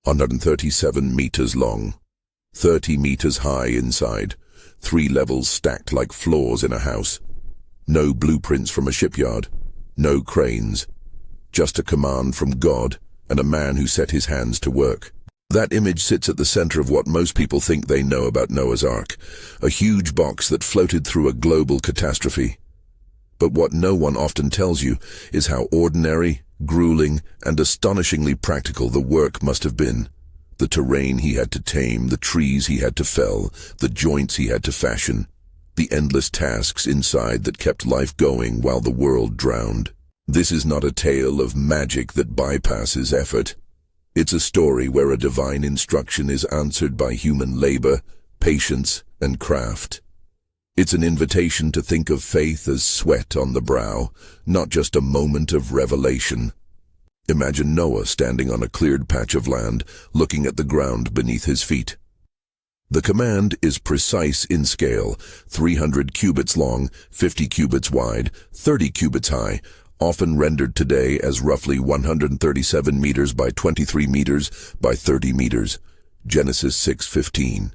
137 meters long, 30 meters high inside, 3 levels stacked like floors in a house. No blueprints from a shipyard, no cranes, just a command from God and a man who set his hands to work. That image sits at the center of what most people think they know about Noah's Ark, a huge box that floated through a global catastrophe. But what no one often tells you is how ordinary, grueling, and astonishingly practical the work must have been. The terrain he had to tame, the trees he had to fell, the joints he had to fashion, the endless tasks inside that kept life going while the world drowned. This is not a tale of magic that bypasses effort. It's a story where a divine instruction is answered by human labor, patience, and craft. It's an invitation to think of faith as sweat on the brow, not just a moment of revelation. Imagine Noah standing on a cleared patch of land, looking at the ground beneath his feet. The command is precise in scale, 300 cubits long, 50 cubits wide, 30 cubits high, often rendered today as roughly 137 meters by 23 meters by 30 meters. Genesis 6:15.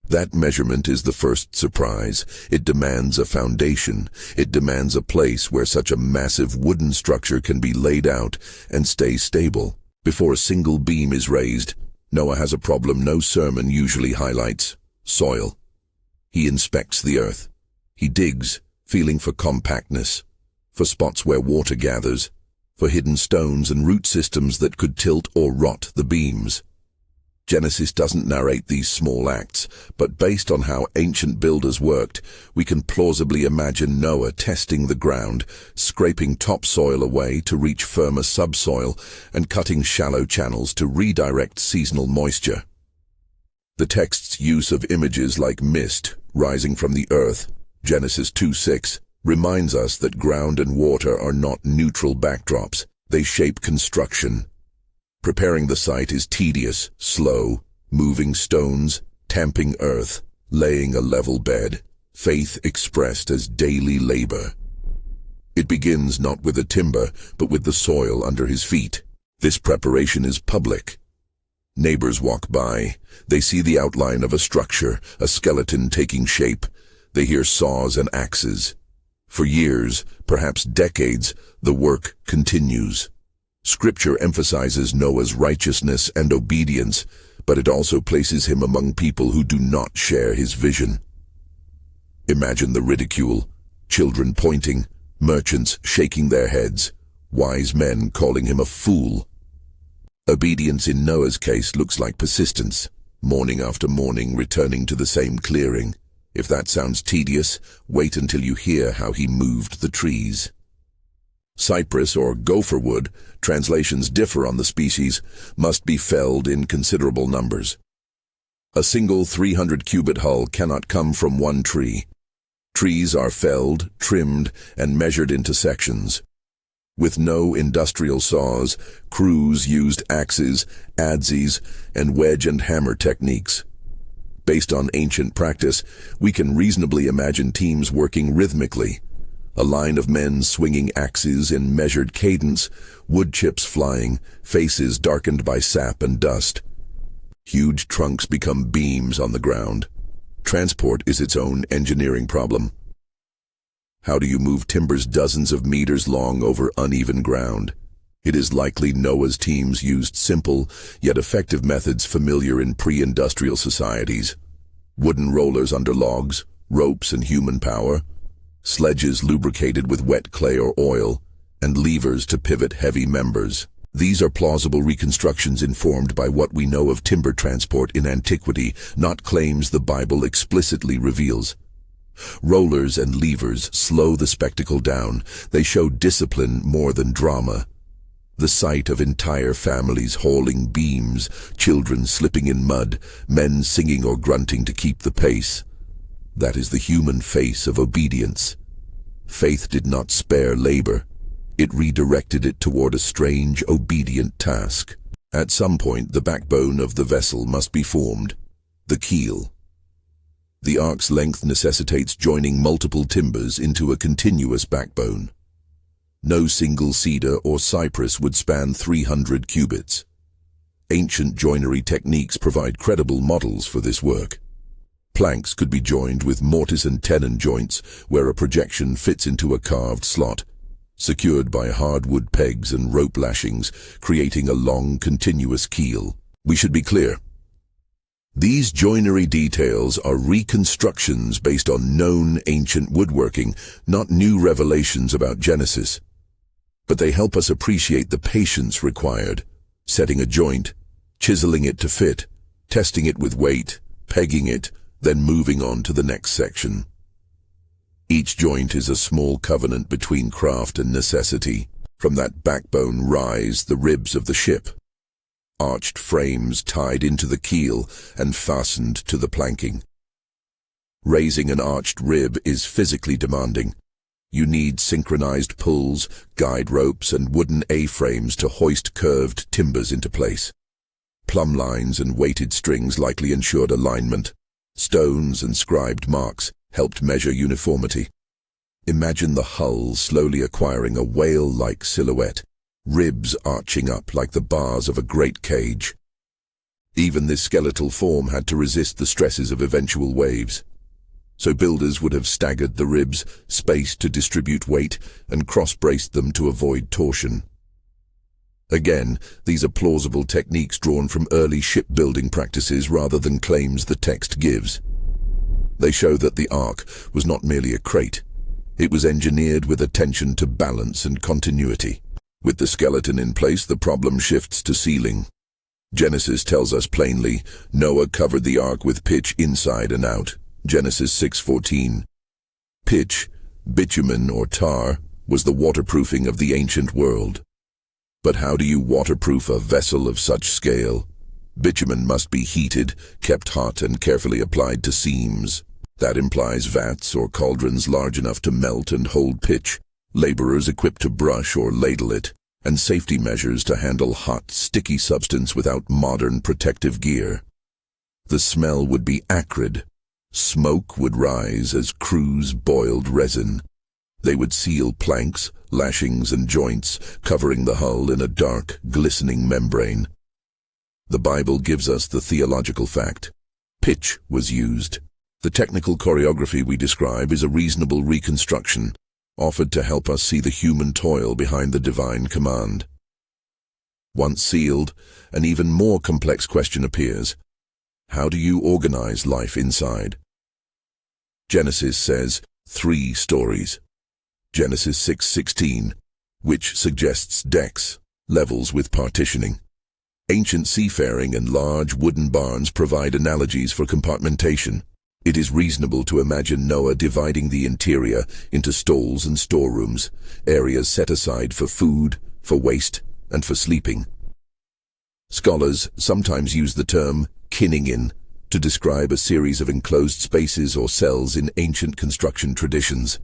That measurement is the first surprise. It demands a foundation. It demands a place where such a massive wooden structure can be laid out and stay stable. Before a single beam is raised, Noah has a problem no sermon usually highlights: soil. He inspects the earth. He digs, feeling for compactness, for spots where water gathers, for hidden stones and root systems that could tilt or rot the beams. Genesis doesn't narrate these small acts, but based on how ancient builders worked, we can plausibly imagine Noah testing the ground, scraping topsoil away to reach firmer subsoil, and cutting shallow channels to redirect seasonal moisture. The text's use of images like mist rising from the earth, Genesis 2:6, reminds us that ground and water are not neutral backdrops. They shape construction. Preparing the site is tedious, slow, moving stones, tamping earth, laying a level bed, faith expressed as daily labor. It begins not with the timber, but with the soil under his feet. This preparation is public. Neighbors walk by. They see the outline of a structure, a skeleton taking shape. They hear saws and axes. For years, perhaps decades, the work continues. Scripture emphasizes Noah's righteousness and obedience, but it also places him among people who do not share his vision. Imagine the ridicule: children pointing, merchants shaking their heads, wise men calling him a fool. Obedience in Noah's case looks like persistence, morning after morning returning to the same clearing. If that sounds tedious, wait until you hear how he moved the trees. Cypress or gopher wood, translations differ on the species, must be felled in considerable numbers. A single 300-cubit hull cannot come from one tree. Trees are felled, trimmed, and measured into sections. With no industrial saws, crews used axes, adzes, and wedge and hammer techniques. Based on ancient practice, we can reasonably imagine teams working rhythmically. A line of men swinging axes in measured cadence, wood chips flying, faces darkened by sap and dust. Huge trunks become beams on the ground. Transport is its own engineering problem. How do you move timbers dozens of meters long over uneven ground? It is likely Noah's teams used simple, yet effective methods familiar in pre-industrial societies. Wooden rollers under logs, ropes and human power, sledges lubricated with wet clay or oil, and levers to pivot heavy members. These are plausible reconstructions informed by what we know of timber transport in antiquity, not claims the Bible explicitly reveals. Rollers and levers slow the spectacle down. They show discipline more than drama. The sight of entire families hauling beams, children slipping in mud, men singing or grunting to keep the pace. That is the human face of obedience. Faith did not spare labor. It redirected it toward a strange, obedient task. At some point, the backbone of the vessel must be formed, the keel. The ark's length necessitates joining multiple timbers into a continuous backbone. No single cedar or cypress would span 300 cubits. Ancient joinery techniques provide credible models for this work. Planks could be joined with mortise and tenon joints, where a projection fits into a carved slot, secured by hardwood pegs and rope lashings, creating a long, continuous keel. We should be clear. These joinery details are reconstructions based on known ancient woodworking, not new revelations about Genesis. But they help us appreciate the patience required, setting a joint, chiseling it to fit, testing it with weight, pegging it, then moving on to the next section. Each joint is a small covenant between craft and necessity. From that backbone rise the ribs of the ship, arched frames tied into the keel and fastened to the planking. Raising an arched rib is physically demanding. You need synchronized pulls, guide ropes, and wooden A-frames to hoist curved timbers into place. Plumb lines and weighted strings likely ensured alignment. Stones and scribed marks helped measure uniformity. Imagine the hull slowly acquiring a whale-like silhouette, ribs arching up like the bars of a great cage. Even this skeletal form had to resist the stresses of eventual waves. So builders would have staggered the ribs, spaced to distribute weight, and cross-braced them to avoid torsion. Again, these are plausible techniques drawn from early shipbuilding practices rather than claims the text gives. They show that the ark was not merely a crate. It was engineered with attention to balance and continuity. With the skeleton in place, the problem shifts to sealing. Genesis tells us plainly, Noah covered the ark with pitch inside and out. Genesis 6:14. Pitch, bitumen or tar, was the waterproofing of the ancient world. But how do you waterproof a vessel of such scale? Bitumen must be heated, kept hot, and carefully applied to seams. That implies vats or cauldrons large enough to melt and hold pitch, laborers equipped to brush or ladle it, and safety measures to handle hot, sticky substance without modern protective gear. The smell would be acrid. Smoke would rise as crews boiled resin. They would seal planks, lashings, and joints, covering the hull in a dark, glistening membrane. The Bible gives us the theological fact. Pitch was used. The technical choreography we describe is a reasonable reconstruction, offered to help us see the human toil behind the divine command. Once sealed, an even more complex question appears. How do you organize life inside? Genesis says 3 stories. Genesis 6:16, which suggests decks, levels with partitioning. Ancient seafaring and large wooden barns provide analogies for compartmentation. It is reasonable to imagine Noah dividing the interior into stalls and storerooms, areas set aside for food, for waste, and for sleeping. Scholars sometimes use the term kinning in to describe a series of enclosed spaces or cells in ancient construction traditions.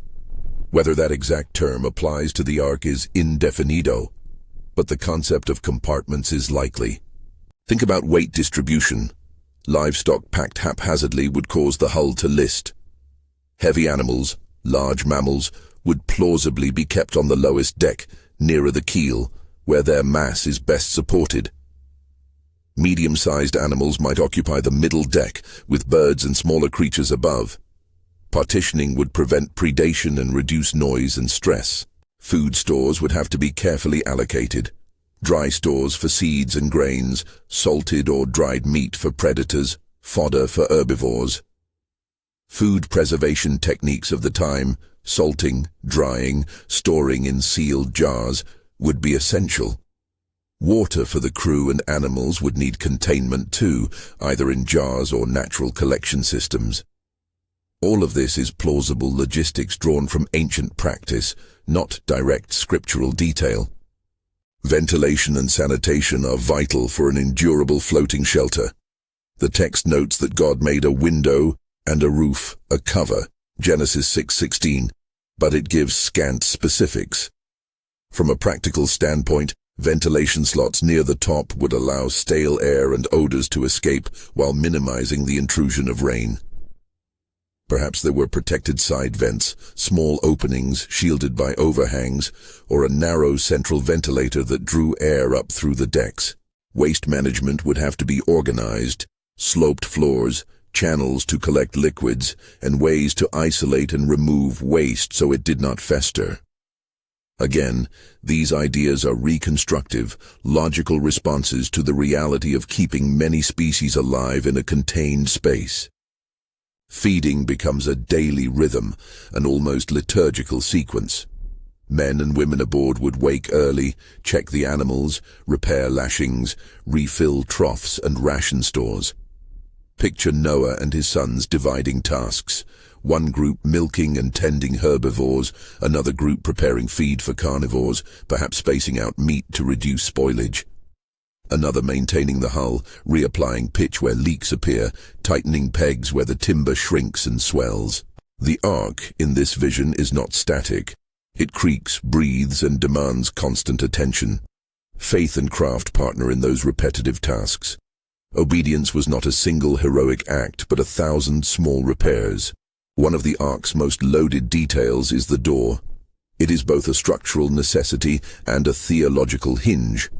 Whether that exact term applies to the ark is indefinido, but the concept of compartments is likely. Think about weight distribution. Livestock packed haphazardly would cause the hull to list. Heavy animals, large mammals, would plausibly be kept on the lowest deck, nearer the keel, where their mass is best supported. Medium-sized animals might occupy the middle deck, with birds and smaller creatures above. Partitioning would prevent predation and reduce noise and stress. Food stores would have to be carefully allocated. Dry stores for seeds and grains, salted or dried meat for predators, fodder for herbivores. Food preservation techniques of the time, salting, drying, storing in sealed jars, would be essential. Water for the crew and animals would need containment too, either in jars or natural collection systems. All of this is plausible logistics drawn from ancient practice, not direct scriptural detail. Ventilation and sanitation are vital for an endurable floating shelter. The text notes that God made a window and a roof, a cover, Genesis 6:16, but it gives scant specifics. From a practical standpoint, ventilation slots near the top would allow stale air and odors to escape while minimizing the intrusion of rain. Perhaps there were protected side vents, small openings shielded by overhangs, or a narrow central ventilator that drew air up through the decks. Waste management would have to be organized, sloped floors, channels to collect liquids, and ways to isolate and remove waste so it did not fester. Again, these ideas are reconstructive, logical responses to the reality of keeping many species alive in a contained space. Feeding becomes a daily rhythm, an almost liturgical sequence. Men and women aboard would wake early, check the animals, repair lashings, refill troughs and ration stores. Picture Noah and his sons dividing tasks. One group milking and tending herbivores, another group preparing feed for carnivores, perhaps spacing out meat to reduce spoilage. Another maintaining the hull, reapplying pitch where leaks appear, tightening pegs where the timber shrinks and swells. The ark, in this vision, is not static. It creaks, breathes, and demands constant attention. Faith and craft partner in those repetitive tasks. Obedience was not a single heroic act, but 1,000 small repairs. One of the ark's most loaded details is the door. It is both a structural necessity and a theological hinge.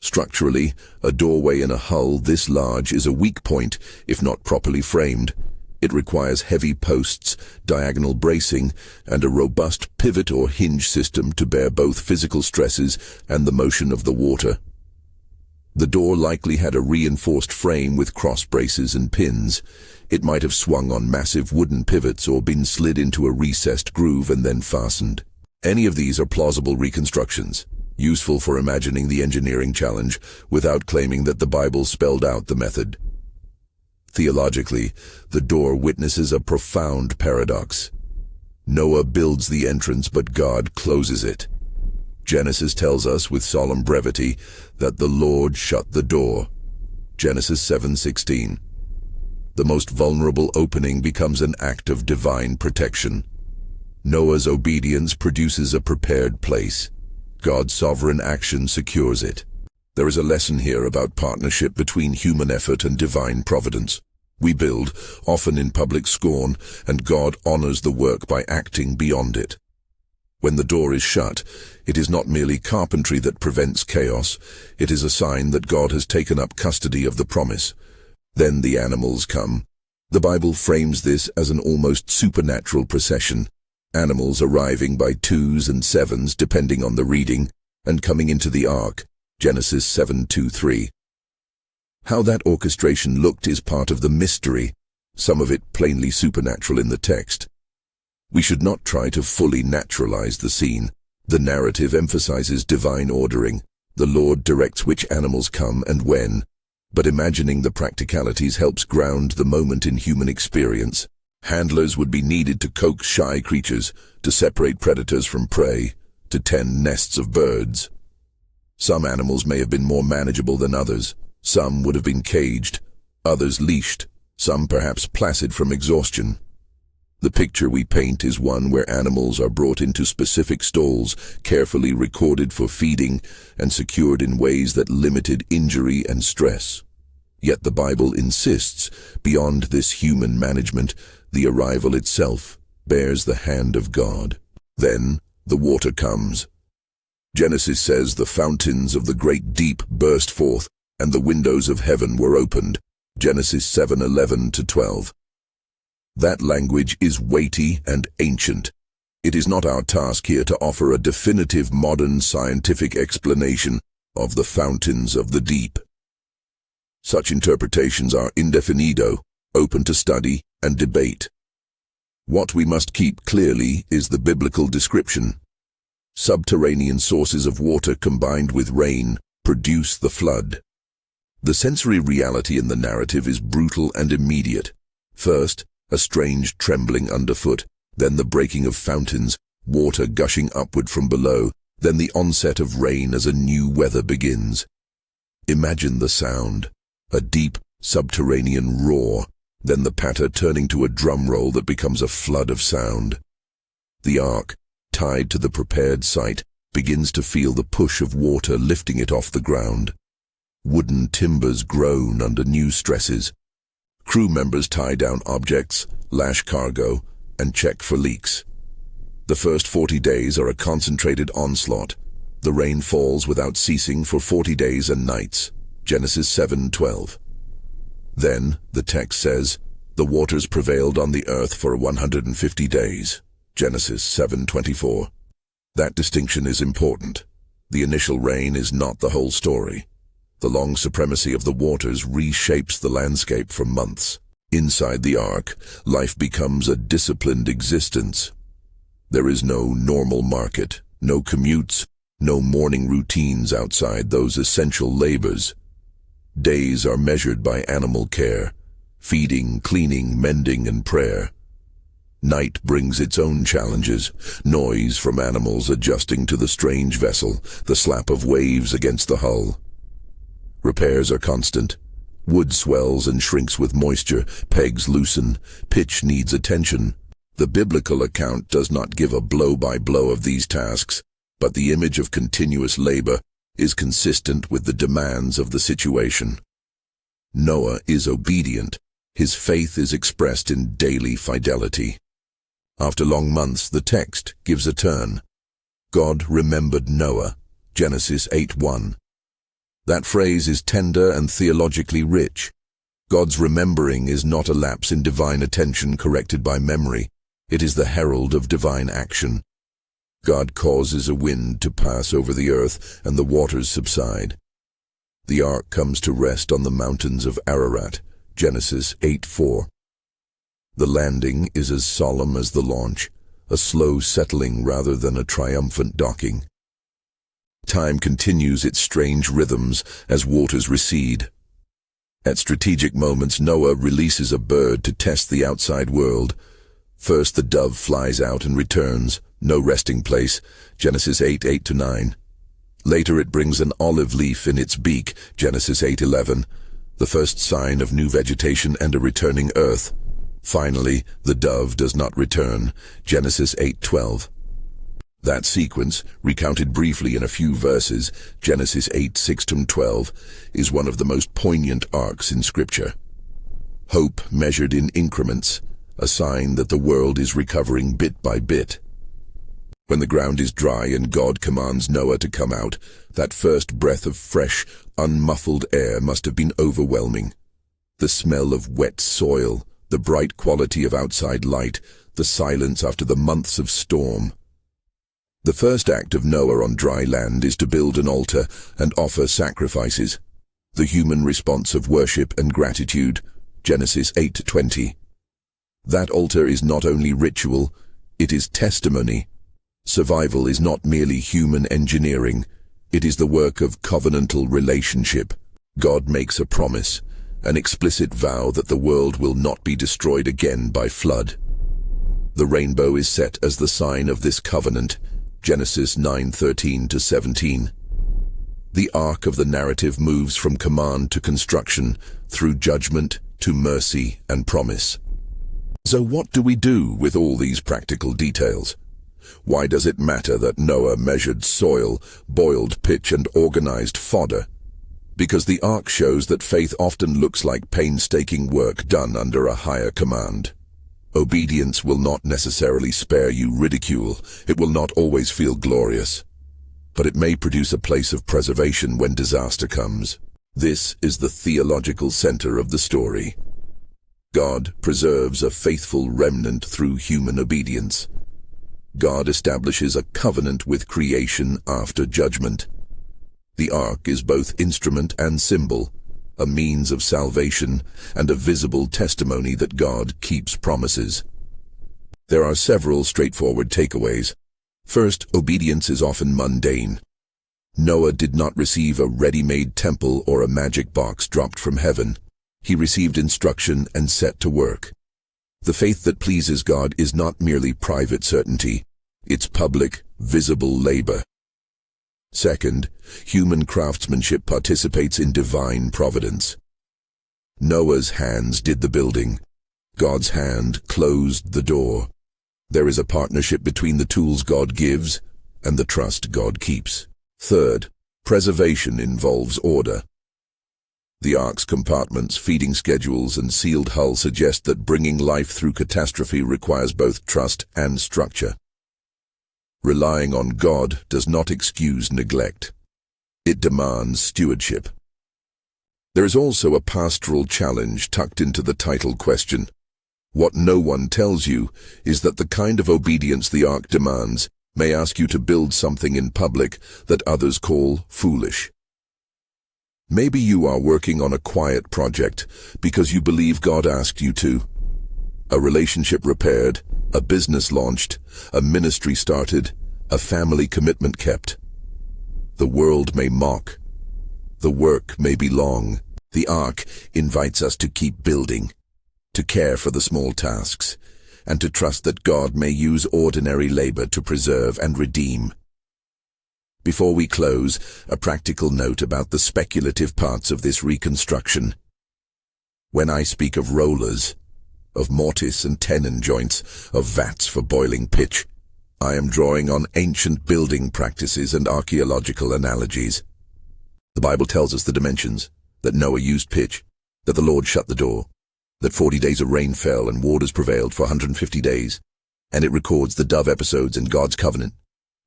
Structurally, a doorway in a hull this large is a weak point if not properly framed. It requires heavy posts, diagonal bracing, and a robust pivot or hinge system to bear both physical stresses and the motion of the water. The door likely had a reinforced frame with cross braces and pins. It might have swung on massive wooden pivots or been slid into a recessed groove and then fastened. Any of these are plausible reconstructions, useful for imagining the engineering challenge without claiming that the Bible spelled out the method. Theologically, the door witnesses a profound paradox. Noah builds the entrance, but God closes it. Genesis tells us with solemn brevity that the Lord shut the door. Genesis 7:16. The most vulnerable opening becomes an act of divine protection. Noah's obedience produces a prepared place. God's sovereign action secures it. There is a lesson here about partnership between human effort and divine providence. We build, often in public scorn, and God honors the work by acting beyond it. When the door is shut, it is not merely carpentry that prevents chaos. It is a sign that God has taken up custody of the promise. Then the animals come. The Bible frames this as an almost supernatural procession, animals arriving by 2s and 7s depending on the reading, and coming into the ark, Genesis 7:2-3. How that orchestration looked is part of the mystery, some of it plainly supernatural in the text. We should not try to fully naturalize the scene. The narrative emphasizes divine ordering. The Lord directs which animals come and when, but imagining the practicalities helps ground the moment in human experience. Handlers would be needed to coax shy creatures, to separate predators from prey, to tend nests of birds. Some animals may have been more manageable than others. Some would have been caged, others leashed, some perhaps placid from exhaustion. The picture we paint is one where animals are brought into specific stalls, carefully recorded for feeding, and secured in ways that limited injury and stress. Yet the Bible insists, beyond this human management, the arrival itself bears the hand of God. Then the water comes. Genesis says the fountains of the great deep burst forth, and the windows of heaven were opened. Genesis 7:11-12. That language is weighty and ancient. It is not our task here to offer a definitive modern scientific explanation of the fountains of the deep. Such interpretations are indefinido, open to study and debate. What we must keep clearly is the biblical description. Subterranean sources of water combined with rain produce the flood. The sensory reality in the narrative is brutal and immediate. First, a strange trembling underfoot, then the breaking of fountains, water gushing upward from below, then the onset of rain as a new weather begins. Imagine the sound, a deep, subterranean roar, then the patter turning to a drum roll that becomes a flood of sound. The ark, tied to the prepared site, begins to feel the push of water lifting it off the ground. Wooden timbers groan under new stresses. Crew members tie down objects, lash cargo, and check for leaks. The first 40 days are a concentrated onslaught. The rain falls without ceasing for 40 days and nights. Genesis 7:12. Then, the text says, the waters prevailed on the earth for 150 days. Genesis 7:24. That distinction is important. The initial rain is not the whole story. The long supremacy of the waters reshapes the landscape for months. Inside the ark, life becomes a disciplined existence. There is no normal market, no commutes, no morning routines outside those essential labors. Days are measured by animal care, feeding, cleaning, mending, and prayer. Night brings its own challenges, noise from animals adjusting to the strange vessel, the slap of waves against the hull. Repairs are constant. Wood swells and shrinks with moisture, pegs loosen, pitch needs attention. The biblical account does not give a blow-by-blow of these tasks, but the image of continuous labor is consistent with the demands of the situation. Noah is obedient. His faith is expressed in daily fidelity. After long months, the text gives a turn. God remembered Noah, Genesis 8:1. That phrase is tender and theologically rich. God's remembering is not a lapse in divine attention corrected by memory. It is the herald of divine action. God causes a wind to pass over the earth, and the waters subside. The ark comes to rest on the mountains of Ararat, Genesis 8:4. The landing is as solemn as the launch, a slow settling rather than a triumphant docking. Time continues its strange rhythms as waters recede. At strategic moments, Noah releases a bird to test the outside world. First, the dove flies out and returns, no resting place, Genesis 8:8-9. Later, it brings an olive leaf in its beak, Genesis 8:11, the first sign of new vegetation and a returning earth. Finally, the dove does not return, Genesis 8:12. That sequence, recounted briefly in a few verses, Genesis 8:6-12, is one of the most poignant arcs in Scripture. Hope measured in increments, a sign that the world is recovering bit by bit. When the ground is dry and God commands Noah to come out, that first breath of fresh, unmuffled air must have been overwhelming. The smell of wet soil, the bright quality of outside light, the silence after the months of storm. The first act of Noah on dry land is to build an altar and offer sacrifices. The human response of worship and gratitude, Genesis 8:20. That altar is not only ritual, it is testimony. Survival is not merely human engineering, it is the work of covenantal relationship. God makes a promise, an explicit vow that the world will not be destroyed again by flood. The rainbow is set as the sign of this covenant, Genesis 9:13-17. The arc of the narrative moves from command to construction, through judgment to mercy and promise. So what do we do with all these practical details? Why does it matter that Noah measured soil, boiled pitch, and organized fodder? Because the ark shows that faith often looks like painstaking work done under a higher command. Obedience will not necessarily spare you ridicule. It will not always feel glorious. But it may produce a place of preservation when disaster comes. This is the theological center of the story. God preserves a faithful remnant through human obedience. God establishes a covenant with creation after judgment. The ark is both instrument and symbol, a means of salvation and a visible testimony that God keeps promises. There are several straightforward takeaways. First, obedience is often mundane. Noah did not receive a ready-made temple or a magic box dropped from heaven. He received instruction and set to work. The faith that pleases God is not merely private certainty, it's public, visible labor. Second, human craftsmanship participates in divine providence. Noah's hands did the building. God's hand closed the door. There is a partnership between the tools God gives and the trust God keeps. Third, preservation involves order. The ark's compartments, feeding schedules, and sealed hull suggest that bringing life through catastrophe requires both trust and structure. Relying on God does not excuse neglect. It demands stewardship. There is also a pastoral challenge tucked into the title question. What no one tells you is that the kind of obedience the Ark demands may ask you to build something in public that others call foolish. Maybe you are working on a quiet project because you believe God asked you to. A relationship repaired, a business launched, a ministry started, a family commitment kept. The world may mock. The work may be long. The Ark invites us to keep building, to care for the small tasks, and to trust that God may use ordinary labor to preserve and redeem. Before we close, a practical note about the speculative parts of this reconstruction. When I speak of rollers, of mortise and tenon joints, of vats for boiling pitch, I am drawing on ancient building practices and archaeological analogies. The Bible tells us the dimensions, that Noah used pitch, that the Lord shut the door, that 40 days of rain fell and waters prevailed for 150 days, and it records the dove episodes in God's covenant,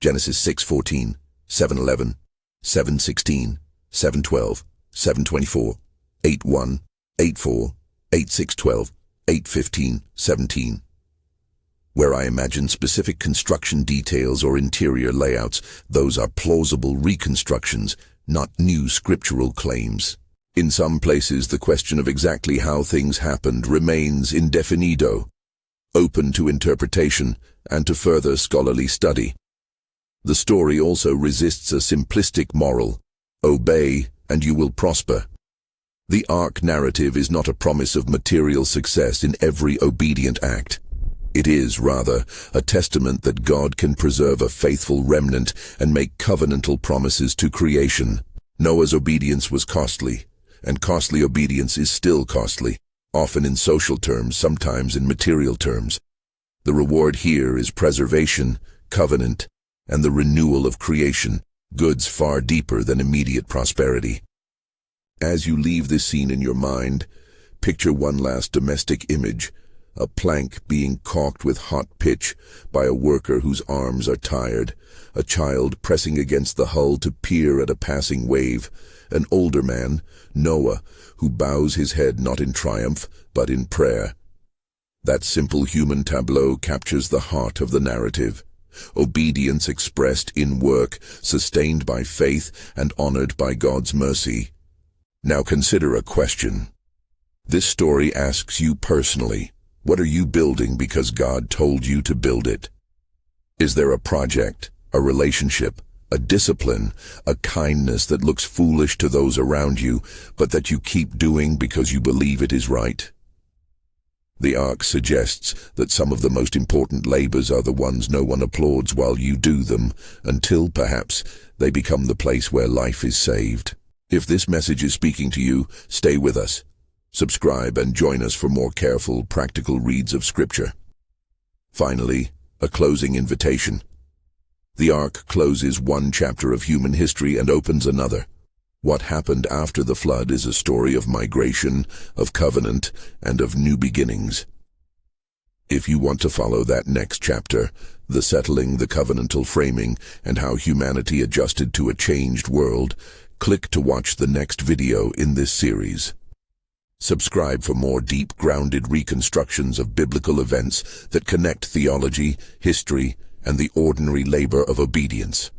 Genesis 6:14, 7:11, 7:16, 7:12, 7:24, 8:1, 8:4, 8:6:12, 8:15, 17. Where I imagine specific construction details or interior layouts, those are plausible reconstructions, not new scriptural claims. In some places, the question of exactly how things happened remains indefinido, open to interpretation and to further scholarly study. The story also resists a simplistic moral, obey and you will prosper. The Ark narrative is not a promise of material success in every obedient act. It is, rather, a testament that God can preserve a faithful remnant and make covenantal promises to creation. Noah's obedience was costly, and costly obedience is still costly, often in social terms, sometimes in material terms. The reward here is preservation, covenant, and the renewal of creation, goods far deeper than immediate prosperity. As you leave this scene in your mind, picture one last domestic image, a plank being caulked with hot pitch by a worker whose arms are tired, a child pressing against the hull to peer at a passing wave, an older man, Noah, who bows his head not in triumph, but in prayer. That simple human tableau captures the heart of the narrative. Obedience expressed in work, sustained by faith and honored by God's mercy. Now consider a question. This story asks you personally, what are you building because God told you to build it? Is there a project, a relationship, a discipline, a kindness that looks foolish to those around you, but that you keep doing because you believe it is right? The Ark suggests that some of the most important labors are the ones no one applauds while you do them, until, perhaps, they become the place where life is saved. If this message is speaking to you, stay with us. Subscribe and join us for more careful, practical reads of Scripture. Finally, a closing invitation. The Ark closes one chapter of human history and opens another. What happened after the flood is a story of migration, of covenant, and of new beginnings. If you want to follow that next chapter, the settling, the covenantal framing, and how humanity adjusted to a changed world, click to watch the next video in this series. Subscribe for more deep-grounded reconstructions of biblical events that connect theology, history, and the ordinary labor of obedience.